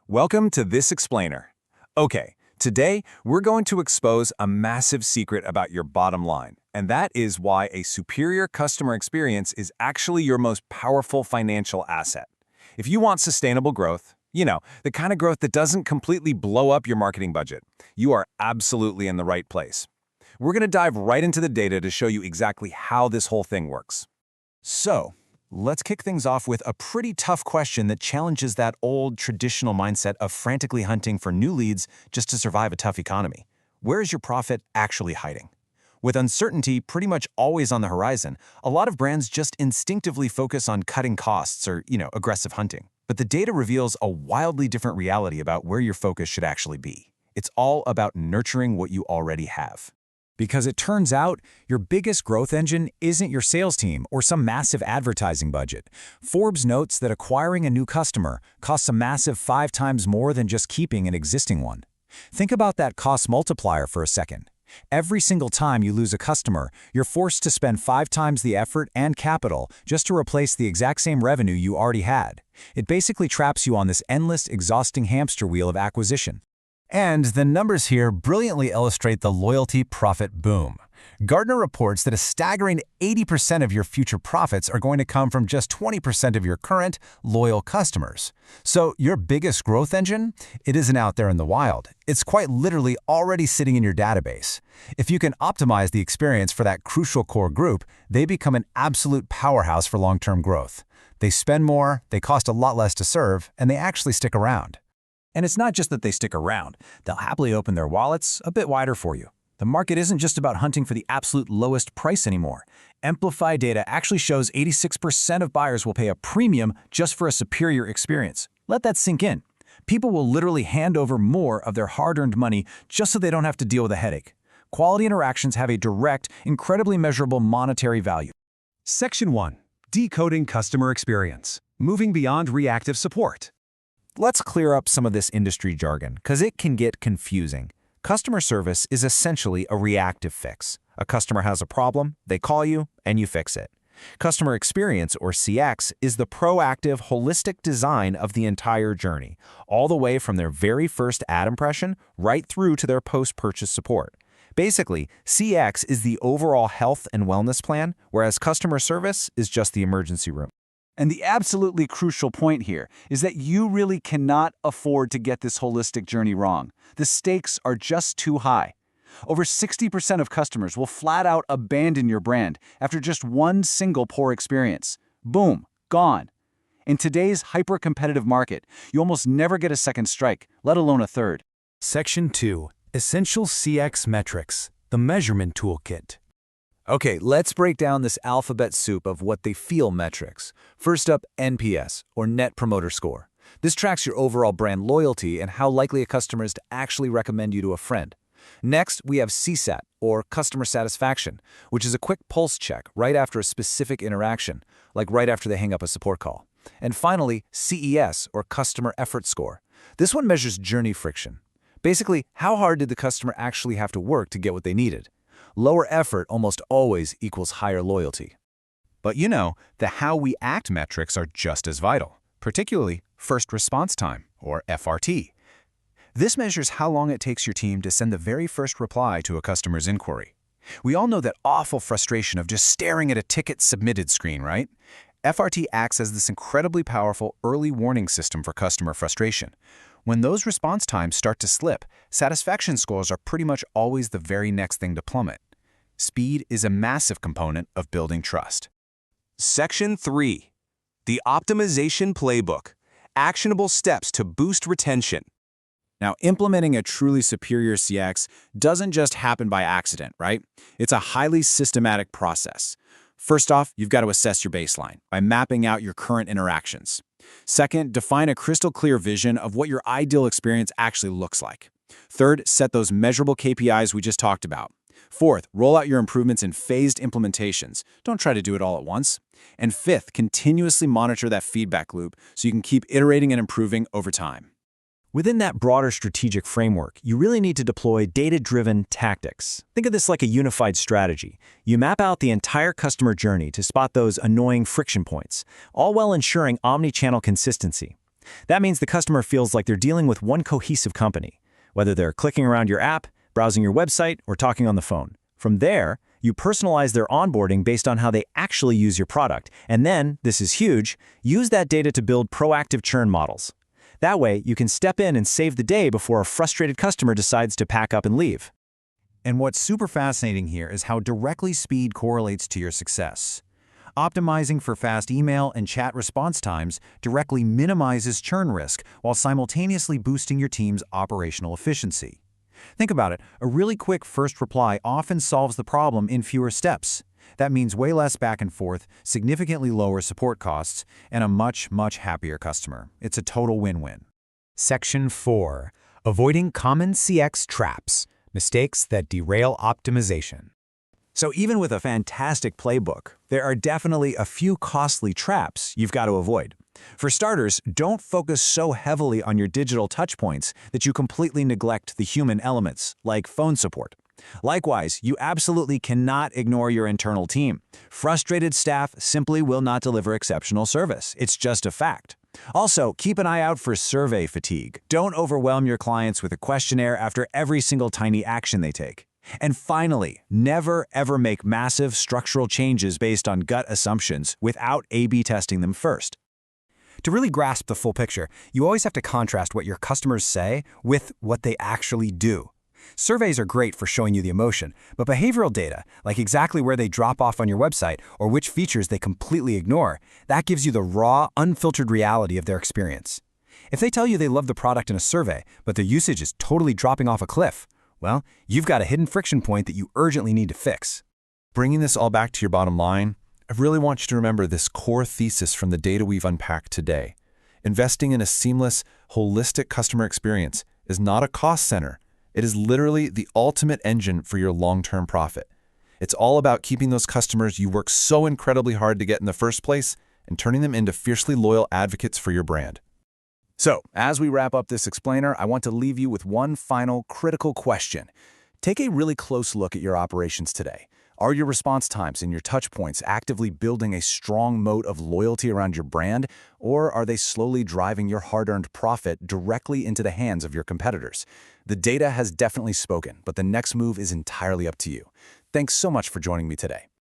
Welcome to This Explainer. Okay, today we're going to expose a massive secret about your bottom line, and that is why a superior customer experience is actually your most powerful financial asset. If you want sustainable growth, the kind of growth that doesn't completely blow up your marketing budget, you are absolutely in the right place. We're going to dive right into the data to show you exactly how this whole thing works. So, let's kick things off with a pretty tough question that challenges that old traditional mindset of frantically hunting for new leads just to survive a tough economy. Where is your profit actually hiding? With uncertainty pretty much always on the horizon, a lot of brands just instinctively focus on cutting costs or, aggressive hunting. But the data reveals a wildly different reality about where your focus should actually be. It's all about nurturing what you already have. Because it turns out, your biggest growth engine isn't your sales team or some massive advertising budget. Forbes notes that acquiring a new customer costs a massive 5 times more than just keeping an existing one. Think about that cost multiplier for a second. Every single time you lose a customer, you're forced to spend 5 times the effort and capital just to replace the exact same revenue you already had. It basically traps you on this endless, exhausting hamster wheel of acquisition. And the numbers here brilliantly illustrate the loyalty profit boom. Gartner reports that a staggering 80% of your future profits are going to come from just 20% of your current, loyal customers. So your biggest growth engine? It isn't out there in the wild. It's quite literally already sitting in your database. If you can optimize the experience for that crucial core group, they become an absolute powerhouse for long-term growth. They spend more, they cost a lot less to serve, and they actually stick around. And it's not just that they stick around. They'll happily open their wallets a bit wider for you. The market isn't just about hunting for the absolute lowest price anymore. Amplify data actually shows 86% of buyers will pay a premium just for a superior experience. Let that sink in. People will literally hand over more of their hard-earned money just so they don't have to deal with a headache. Quality interactions have a direct, incredibly measurable monetary value. Section 1. Decoding customer experience. Moving beyond reactive support. Let's clear up some of this industry jargon, because it can get confusing. Customer service is essentially a reactive fix. A customer has a problem, they call you, and you fix it. Customer experience, or CX, is the proactive, holistic design of the entire journey, all the way from their very first ad impression right through to their post-purchase support. Basically, CX is the overall health and wellness plan, whereas customer service is just the emergency room. And the absolutely crucial point here is that you really cannot afford to get this holistic journey wrong. The stakes are just too high. Over 60% of customers will flat out abandon your brand after just one single poor experience. Boom, gone. In today's hyper-competitive market, you almost never get a second strike, let alone a third. Section 2. Essential CX metrics. The measurement toolkit. Okay, let's break down this alphabet soup of what they feel metrics. First up, NPS, or Net Promoter Score. This tracks your overall brand loyalty and how likely a customer is to actually recommend you to a friend. Next, we have CSAT, or Customer Satisfaction, which is a quick pulse check right after a specific interaction, like right after they hang up a support call. And finally, CES, or Customer Effort Score. This one measures journey friction. Basically, how hard did the customer actually have to work to get what they needed? Lower effort almost always equals higher loyalty. But the how we act metrics are just as vital, particularly first response time, or FRT. This measures how long it takes your team to send the very first reply to a customer's inquiry. We all know that awful frustration of just staring at a ticket submitted screen, right? FRT acts as this incredibly powerful early warning system for customer frustration. When those response times start to slip, satisfaction scores are pretty much always the very next thing to plummet. Speed is a massive component of building trust. Section 3. The Optimization Playbook. Actionable steps to boost retention. Now, implementing a truly superior CX doesn't just happen by accident, right? It's a highly systematic process. First off, you've got to assess your baseline by mapping out your current interactions. Second, define a crystal clear vision of what your ideal experience actually looks like. Third, set those measurable KPIs we just talked about. Fourth, roll out your improvements in phased implementations. Don't try to do it all at once. And fifth, continuously monitor that feedback loop so you can keep iterating and improving over time. Within that broader strategic framework, you really need to deploy data-driven tactics. Think of this like a unified strategy. You map out the entire customer journey to spot those annoying friction points, all while ensuring omni-channel consistency. That means the customer feels like they're dealing with one cohesive company, whether they're clicking around your app, browsing your website, or talking on the phone. From there, you personalize their onboarding based on how they actually use your product, and then, this is huge, use that data to build proactive churn models. That way, you can step in and save the day before a frustrated customer decides to pack up and leave. And what's super fascinating here is how directly speed correlates to your success. Optimizing for fast email and chat response times directly minimizes churn risk while simultaneously boosting your team's operational efficiency. Think about it, a really quick first reply often solves the problem in fewer steps. That means way less back and forth, significantly lower support costs, and a much, much happier customer. It's a total win-win. Section 4. Avoiding common CX traps, mistakes that derail optimization. So even with a fantastic playbook, there are definitely a few costly traps you've got to avoid. For starters, don't focus so heavily on your digital touchpoints that you completely neglect the human elements, like phone support. Likewise, you absolutely cannot ignore your internal team. Frustrated staff simply will not deliver exceptional service. It's just a fact. Also, keep an eye out for survey fatigue. Don't overwhelm your clients with a questionnaire after every single tiny action they take. And finally, never ever make massive structural changes based on gut assumptions without A/B testing them first. To really grasp the full picture, you always have to contrast what your customers say with what they actually do. Surveys are great for showing you the emotion, but behavioral data, like exactly where they drop off on your website or which features they completely ignore, that gives you the raw, unfiltered reality of their experience. If they tell you they love the product in a survey, but their usage is totally dropping off a cliff, well, you've got a hidden friction point that you urgently need to fix. Bringing this all back to your bottom line, I really want you to remember this core thesis from the data we've unpacked today. Investing in a seamless, holistic customer experience is not a cost center. It is literally the ultimate engine for your long-term profit. It's all about keeping those customers you work so incredibly hard to get in the first place and turning them into fiercely loyal advocates for your brand. So, as we wrap up this explainer, I want to leave you with one final critical question. Take a really close look at your operations today. Are your response times and your touch points actively building a strong moat of loyalty around your brand, or are they slowly driving your hard-earned profit directly into the hands of your competitors? The data has definitely spoken, but the next move is entirely up to you. Thanks so much for joining me today.